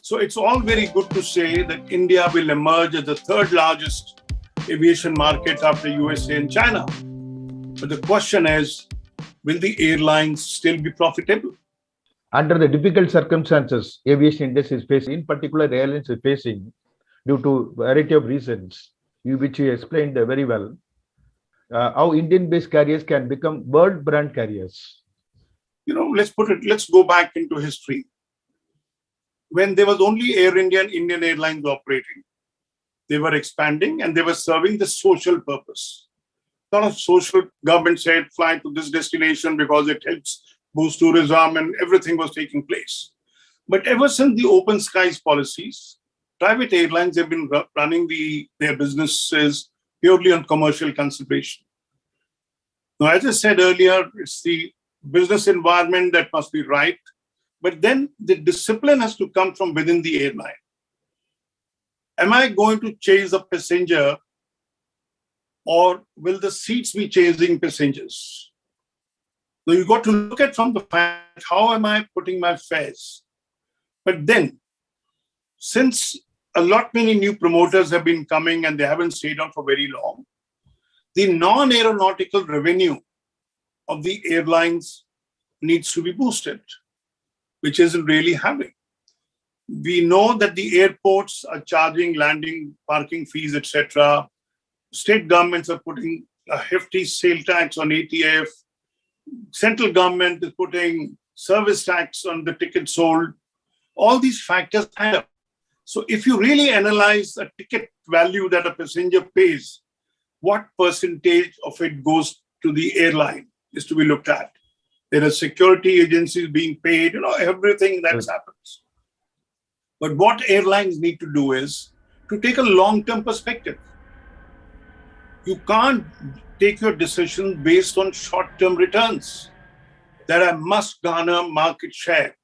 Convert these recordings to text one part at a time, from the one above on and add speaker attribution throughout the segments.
Speaker 1: So it's all very good to say that India will emerge as the third largest aviation market after USA and China. But the question is, will the airlines still be profitable?
Speaker 2: Under the difficult circumstances aviation industry is facing, in particular airlines is facing due to a variety of reasons, which you explained very well, how Indian-based carriers can become world brand carriers.
Speaker 1: Let's go back into history. When there was only Air India and Indian Airlines operating, they were expanding and they were serving the social purpose. A lot of social government said, fly to this destination because it helps boost tourism, and everything was taking place. But ever since the open skies policies, private airlines have been running their businesses purely on commercial consideration. Now, as I said earlier, it's the business environment that must be right, but then the discipline has to come from within the airline. Am I going to chase a passenger, or will the seats be chasing passengers? So you've got to look at from the fact, how am I putting my fares? But then, since a lot many new promoters have been coming and they haven't stayed on for very long, the non-aeronautical revenue of the airlines needs to be boosted, which isn't really happening. We know that the airports are charging landing, parking fees, etc. State governments are putting a hefty sale tax on ATF. Central government is putting service tax on the tickets sold. All these factors add up. So if you really analyze a ticket value that a passenger pays, what percentage of it goes to the airline is to be looked at. There are security agencies being paid, everything that happens. But what airlines need to do is to take a long-term perspective. You can't take your decision based on short-term returns that I must garner market share,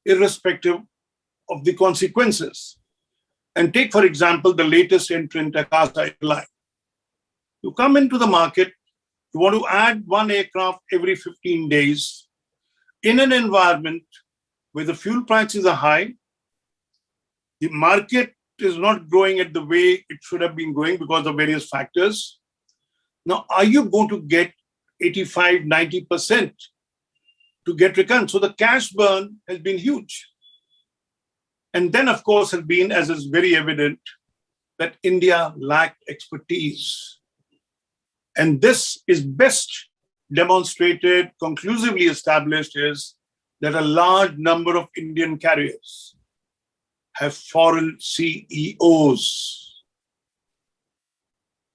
Speaker 1: irrespective of the consequences. And take, for example, the latest entrant, Tata Airlines. You come into the market, you want to add one aircraft every 15 days in an environment where the fuel prices are high, the market is not growing at the way it should have been going because of various factors. Now, are you going to get 85, 90% to get return? So the cash burn has been huge. And then, of course, has been, as is very evident, that India lacked expertise. And this is best demonstrated, conclusively established, is that a large number of Indian carriers have foreign CEOs.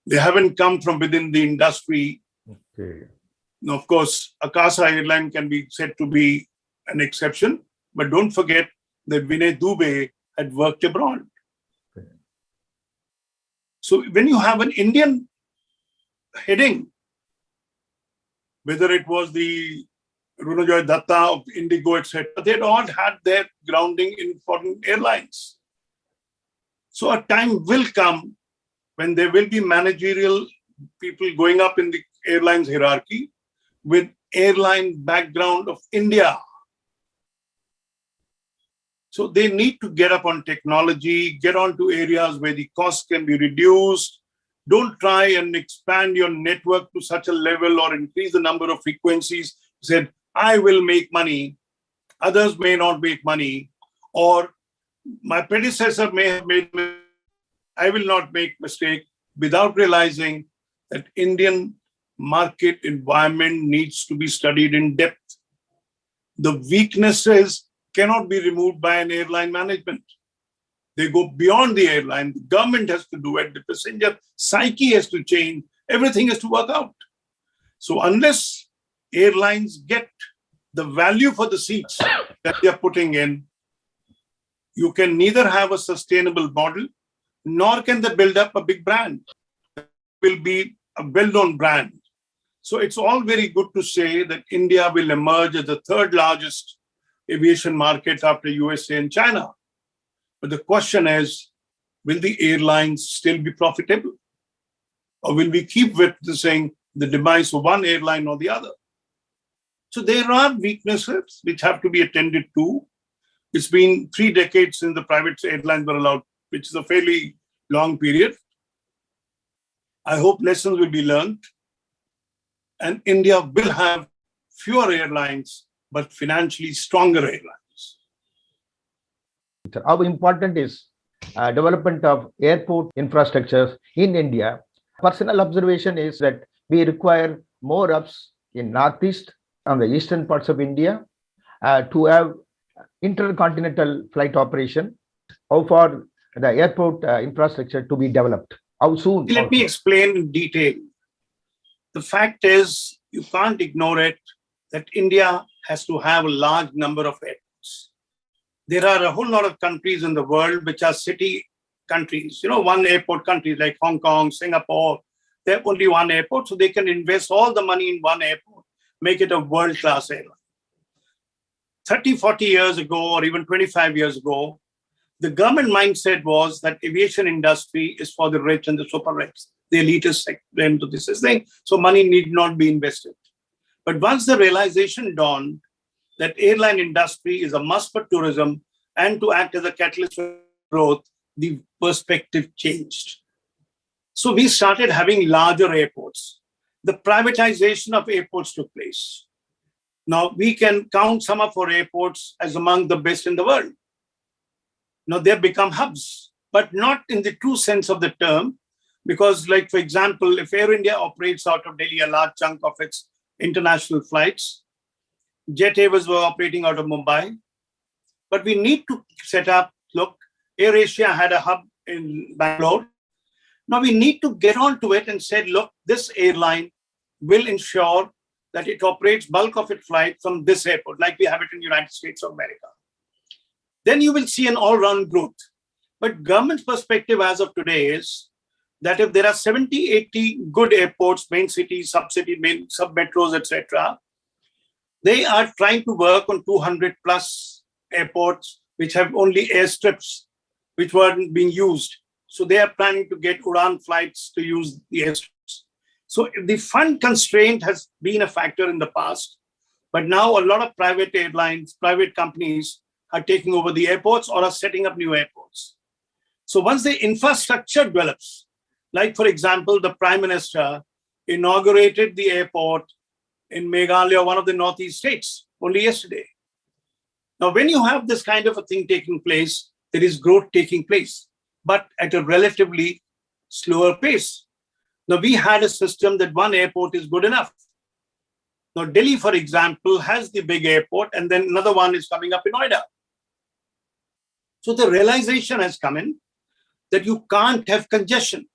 Speaker 1: They haven't come from within the industry.
Speaker 2: Okay.
Speaker 1: Now, of course, Akasa Airline can be said to be an exception, but don't forget that Vinay Dubey had worked abroad. Okay. So when you have an Indian heading, whether it was the Runojoy Datta of Indigo, etc., they'd all had their grounding in foreign airlines. So a time will come when there will be managerial people going up in the airlines hierarchy with airline background of India. So they need to get up on technology, get onto areas where the cost can be reduced. Don't try and expand your network to such a level or increase the number of frequencies. Said, I will make money, others may not make money, or my predecessor may have made mistake. I will not make mistake, without realizing that Indian market environment needs to be studied in depth. The weaknesses cannot be removed by an airline management. They go beyond the airline. The government has to do it. The passenger psyche has to change. Everything has to work out. So unless airlines get the value for the seats that they are putting in, you can neither have a sustainable model, nor can they build up a big brand. It will be a well-known brand. So it's all very good to say that India will emerge as the third largest aviation market after USA and China. But the question is, will the airlines still be profitable? Or will we keep witnessing the demise of one airline or the other? So there are weaknesses which have to be attended to. It's been 3 decades since the private airlines were allowed, which is a fairly long period. I hope lessons will be learned, and India will have fewer airlines, but financially stronger airlines.
Speaker 2: How important is development of airport infrastructures in India? Personal observation is that we require more hubs in Northeast, on the eastern parts of India, to have intercontinental flight operation. How far the airport infrastructure to be developed? How soon?
Speaker 1: Let me explain in detail. The fact is, you can't ignore it, that India has to have a large number of airports. There are a whole lot of countries in the world which are city countries, one airport countries like Hong Kong, Singapore. They have only one airport, so they can invest all the money in one airport, make it a world-class airline. 30, 40 years ago, or even 25 years ago, the government mindset was that aviation industry is for the rich and the super rich. The elitist sector into this thing, so money need not be invested. But once the realization dawned that airline industry is a must for tourism and to act as a catalyst for growth, the perspective changed. So we started having larger airports. The privatization of airports took place. Now we can count some of our airports as among the best in the world. Now they've become hubs, but not in the true sense of the term, because, like, for example, if Air India operates out of Delhi a large chunk of its international flights, Jet Airways were operating out of Mumbai. But we need to set up, look, AirAsia had a hub in Bangalore. Now we need to get onto it and say, look, this airline will ensure that it operates bulk of its flight from this airport, like we have it in the United States of America. Then you will see an all-round growth. But government's perspective as of today is that if there are 70, 80 good airports, main cities, sub-city, main sub-metros, etc., they are trying to work on 200 plus airports, which have only airstrips, which weren't being used. So they are planning to get Udan flights to use the airstrips. So the fund constraint has been a factor in the past, but now a lot of private airlines, private companies are taking over the airports or are setting up new airports. So once the infrastructure develops, like, for example, the Prime Minister inaugurated the airport in Meghalaya, one of the Northeast states, only yesterday. Now, when you have this kind of a thing taking place, there is growth taking place, but at a relatively slower pace. Now, we had a system that one airport is good enough. Now, Delhi, for example, has the big airport, and then another one is coming up in Noida. So the realization has come in that you can't have congestion.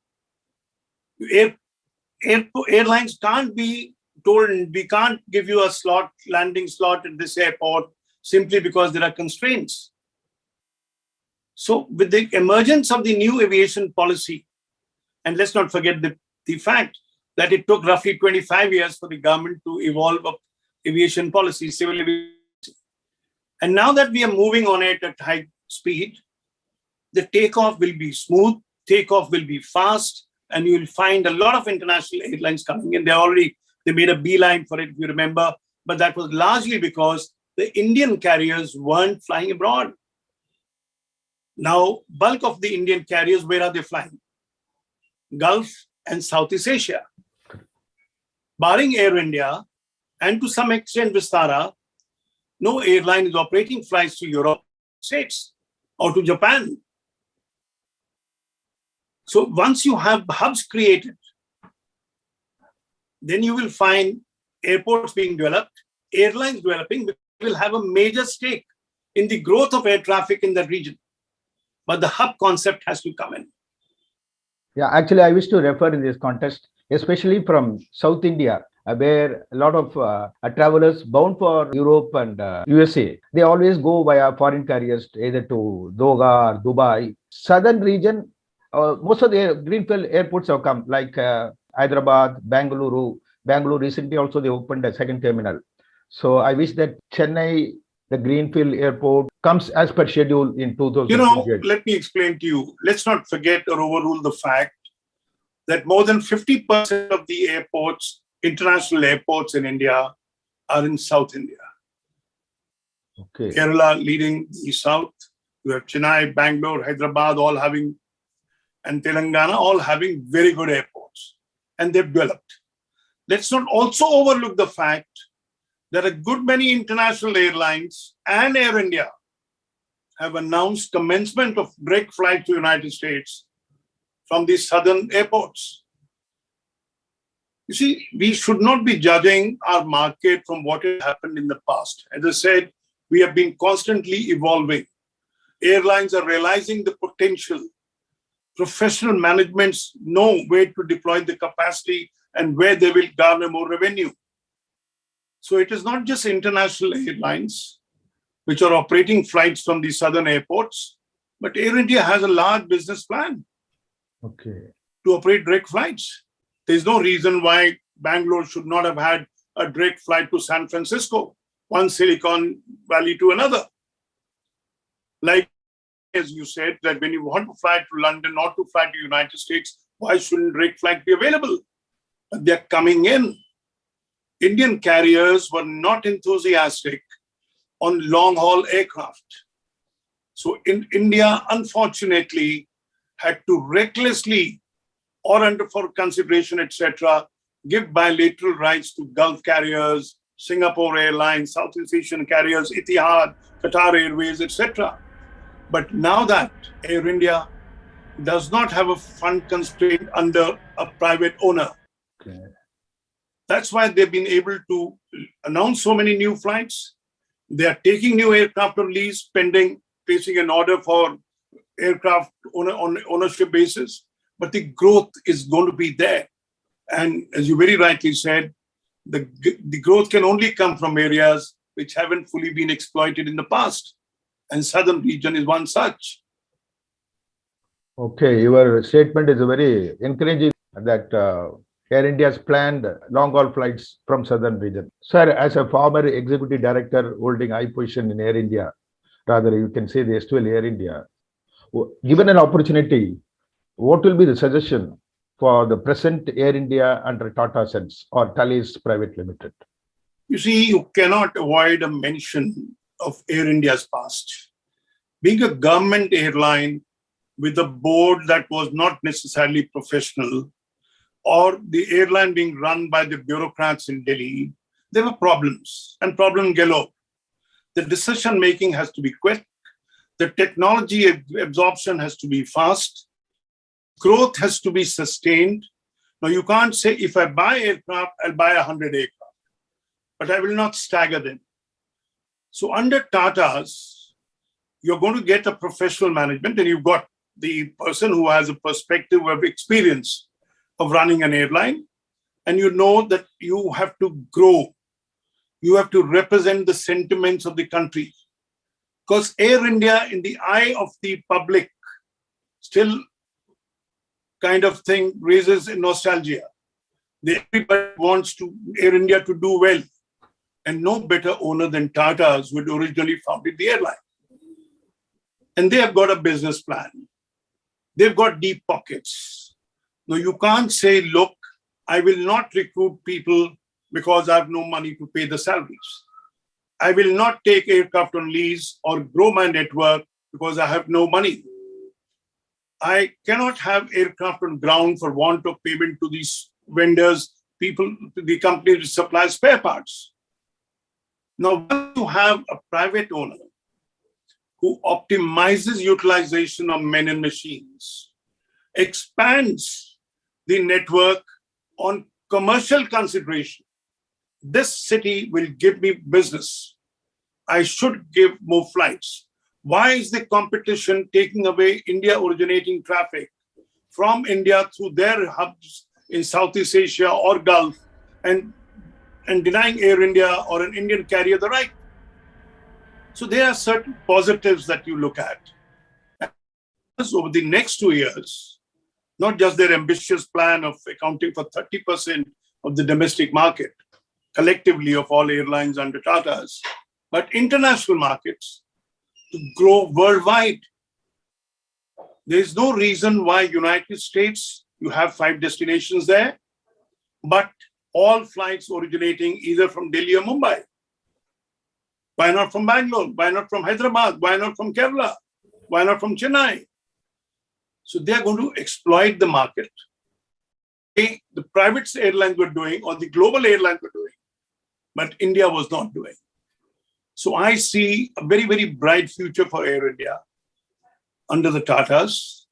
Speaker 1: Airlines can't be told, we can't give you a landing slot at this airport simply because there are constraints. So with the emergence of the new aviation policy, and let's not forget the fact that it took roughly 25 years for the government to evolve aviation policy, civil aviation. And now that we are moving on it at high speed, the takeoff will be smooth, takeoff will be fast, and you will find a lot of international airlines coming in. They made a beeline for it, if you remember, but that was largely because the Indian carriers weren't flying abroad. Now, bulk of the Indian carriers, where are they flying? Gulf and Southeast Asia. Barring Air India, and to some extent Vistara, no airline is operating flights to Europe, States, or to Japan. So once you have hubs created, then you will find airports being developed, airlines developing, which will have a major stake in the growth of air traffic in the region. But the hub concept has to come in.
Speaker 2: Yeah, actually, I wish to refer in this context, especially from South India, where a lot of travelers bound for Europe and USA, they always go via foreign carriers, either to Doha or Dubai. Southern region, most of the greenfield airports have come, like Hyderabad, Bangalore. Bangalore recently also they opened a second terminal. So I wish that Chennai, the greenfield airport, comes as per schedule in 2028.
Speaker 1: Let me explain to you. Let's not forget or overrule the fact that more than 50% of the airports, international airports in India, are in South India.
Speaker 2: Okay.
Speaker 1: Kerala leading the south. You have Chennai, Bangalore, Hyderabad, all having, and Telangana, all having very good airports. And they've developed. Let's not also overlook the fact that a good many international airlines and Air India have announced commencement of direct flights to the United States from the southern airports. You see, we should not be judging our market from what has happened in the past. As I said, we have been constantly evolving. Airlines are realizing the potential. Professional managements know where to deploy the capacity and where they will garner more revenue. So it is not just international airlines which are operating flights from the southern airports, but Air India has a large business plan to operate direct flights. There's no reason why Bangalore should not have had a direct flight to San Francisco, one Silicon Valley to another. Like, as you said, that when you want to fly to London or to fly to the United States, why shouldn't direct flight be available? But they're coming in. Indian carriers were not enthusiastic on long-haul aircraft. So in India, unfortunately, had to recklessly or under for consideration, etc., give bilateral rights to Gulf carriers, Singapore Airlines, Southeast Asian carriers, Etihad, Qatar Airways, etc. But now that Air India does not have a fund constraint under a private owner, that's why they've been able to announce so many new flights. They are taking new aircraft on lease, placing an order for aircraft on ownership basis. But the growth is going to be there. And as you very rightly said, the growth can only come from areas which haven't fully been exploited in the past. And southern region is one such.
Speaker 2: Okay, your statement is very encouraging that Air India has planned long-haul flights from southern region. Sir, as a former executive director holding high position in Air India, rather you can say the STL Air India, given an opportunity, what will be the suggestion for the present Air India under Tata Sons or Thales Private Limited?
Speaker 1: You see, you cannot avoid a mention of Air India's past. Being a government airline with a board that was not necessarily professional, or the airline being run by the bureaucrats in Delhi, there were problems and problem galore. The decision making has to be quick. The technology absorption has to be fast. Growth has to be sustained. Now, you can't say, if I buy aircraft, I'll buy 100 aircraft, but I will not stagger them. So under Tata's, you're going to get a professional management, and you've got the person who has a perspective of experience of running an airline, and you know that you have to grow. You have to represent the sentiments of the country. Because Air India, in the eye of the public, still kind of thing raises nostalgia. Everybody wants Air India to do well. And no better owner than Tata's, who had originally founded the airline. And they have got a business plan. They've got deep pockets. Now, you can't say, look, I will not recruit people because I have no money to pay the salaries. I will not take aircraft on lease or grow my network because I have no money. I cannot have aircraft on ground for want of payment to these vendors, people, the company that supplies spare parts. Now, once you have a private owner who optimizes utilization of men and machines, expands the network on commercial consideration, this city will give me business. I should give more flights. Why is the competition taking away India originating traffic from India through their hubs in Southeast Asia or Gulf and denying Air India or an Indian carrier the right? So there are certain positives that you look at. Over the next 2 years, not just their ambitious plan of accounting for 30% of the domestic market, collectively of all airlines under Tata's, but international markets to grow worldwide. There is no reason why United States, you have 5 destinations there, but all flights originating either from Delhi or Mumbai. Why not from Bangalore? Why not from Hyderabad? Why not from Kerala? Why not from Chennai? So they are going to exploit the market. The private airlines were doing, or the global airlines were doing, but India was not doing. So I see a very, very bright future for Air India under the Tatas.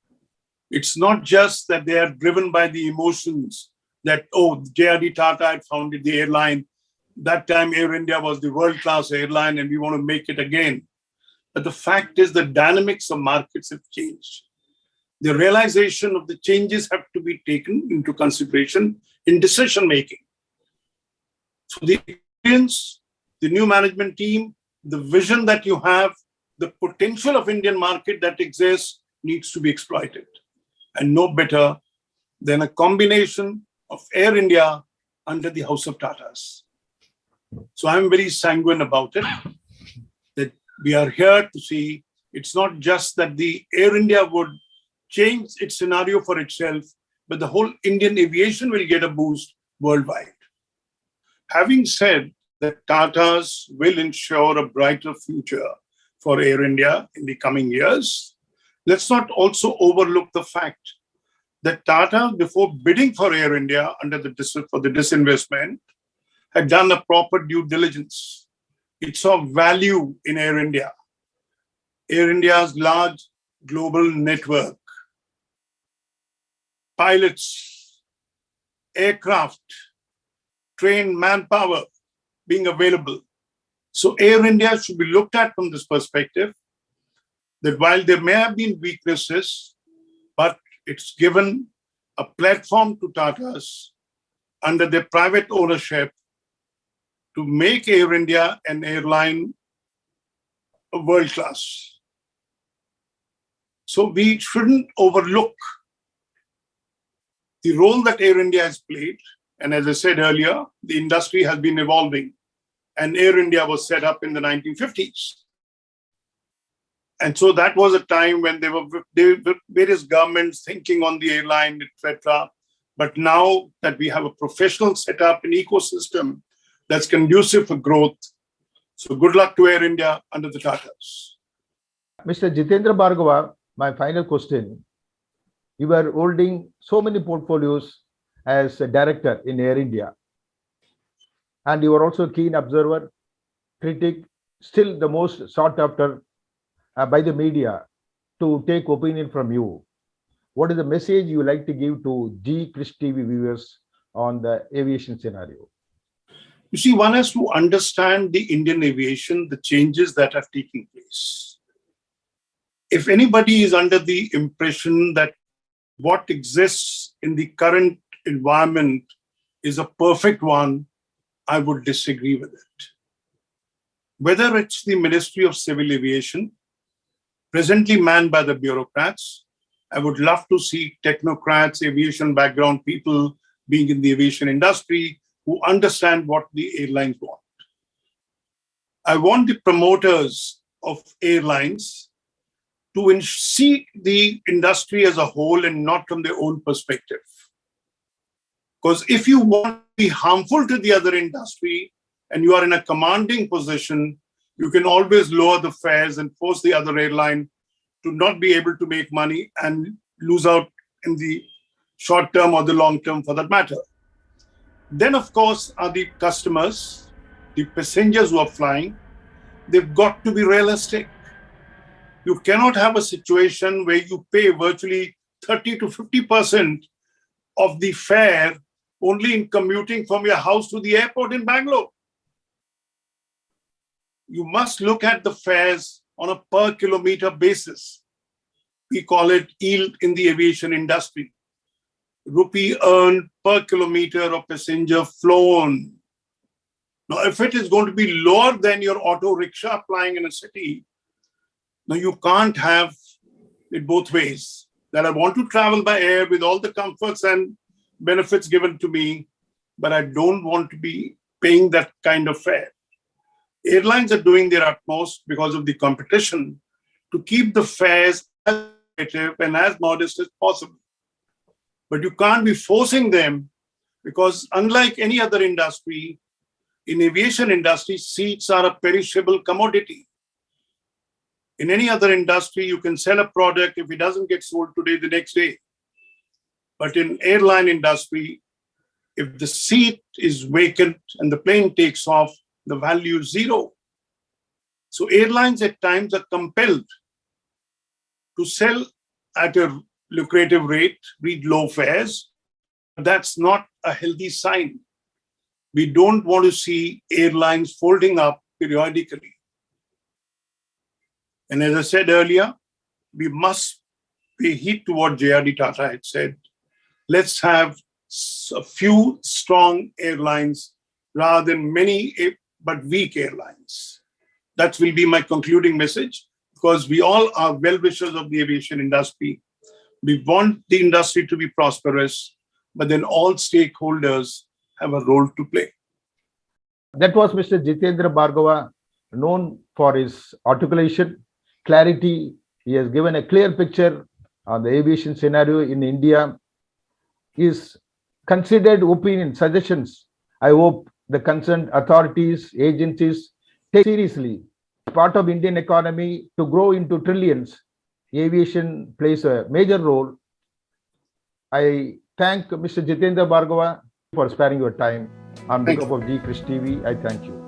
Speaker 1: It's not just that they are driven by the emotions that, oh, J.R.D. Tata had founded the airline. That time Air India was the world-class airline and we want to make it again. But the fact is the dynamics of markets have changed. The realization of the changes have to be taken into consideration in decision-making. So the experience, the new management team, the vision that you have, the potential of Indian market that exists needs to be exploited. And no better than a combination of Air India under the House of Tatas. So I'm very sanguine about it, that we are here to see it's not just that the Air India would change its scenario for itself, but the whole Indian aviation will get a boost worldwide. Having said that, Tatas will ensure a brighter future for Air India in the coming years, let's not also overlook the fact that Tata, before bidding for Air India for the disinvestment, had done a proper due diligence. It saw value in Air India. Air India's large global network, pilots, aircraft, trained manpower being available. So Air India should be looked at from this perspective, that while there may have been weaknesses, but it's given a platform to Tatas under their private ownership to make Air India an airline of world class. So we shouldn't overlook the role that Air India has played. And as I said earlier, the industry has been evolving, and Air India was set up in the 1950s. And so that was a time when there were various governments thinking on the airline, etc. But now that we have a professional setup, an ecosystem that's conducive for growth, so good luck to Air India under the Tatas.
Speaker 2: Mr. Jitender Bhargava, my final question. You are holding so many portfolios as a director in Air India. And you are also a keen observer, critic, still the most sought after by the media to take opinion from you. What is the message you like to give to G Chris TV viewers on the aviation scenario?
Speaker 1: You see, one has to understand the Indian aviation, the changes that are taking place. If anybody is under the impression that what exists in the current environment is a perfect one, I would disagree with it. Whether it's the Ministry of Civil Aviation, presently manned by the bureaucrats, I would love to see technocrats, aviation background people being in the aviation industry who understand what the airlines want. I want the promoters of airlines to see the industry as a whole and not from their own perspective. Because if you want to be harmful to the other industry and you are in a commanding position, you can always lower the fares and force the other airline to not be able to make money and lose out in the short term or the long term for that matter. Then, of course, are the customers, the passengers who are flying. They've got to be realistic. You cannot have a situation where you pay virtually 30 to 50% of the fare only in commuting from your house to the airport in Bangalore. You must look at the fares on a per kilometer basis. We call it yield in the aviation industry. Rupee earned per kilometer of passenger flown. Now, if it is going to be lower than your auto rickshaw flying in a city, now you can't have it both ways. That I want to travel by air with all the comforts and benefits given to me, but I don't want to be paying that kind of fare. Airlines are doing their utmost because of the competition to keep the fares as competitive and as modest as possible. But you can't be forcing them, because unlike any other industry, In aviation industry, seats are a perishable commodity. In any other industry, you can sell a product. If it doesn't get sold today, the next day. But in airline industry, if the seat is vacant and the plane takes off, the value is zero. So airlines at times are compelled to sell at a lucrative rate, read low fares. That's not a healthy sign. We don't want to see airlines folding up periodically. And as I said earlier, we must pay heed to what J.R.D. Tata had said. Let's have a few strong airlines rather than many but weak airlines. That will be my concluding message, because we all are well-wishers of the aviation industry. We want the industry to be prosperous, but then all stakeholders have a role to play.
Speaker 2: That was Mr. Jitender Bhargava, known for his articulation, clarity. He has given a clear picture on the aviation scenario in India. His considered opinion, suggestions, I hope the concerned authorities, agencies take seriously. Part of Indian economy to grow into trillions, aviation plays a major role. I thank Mr. Jitender Bhargava for sparing your time. On behalf of G Krish TV, I thank you.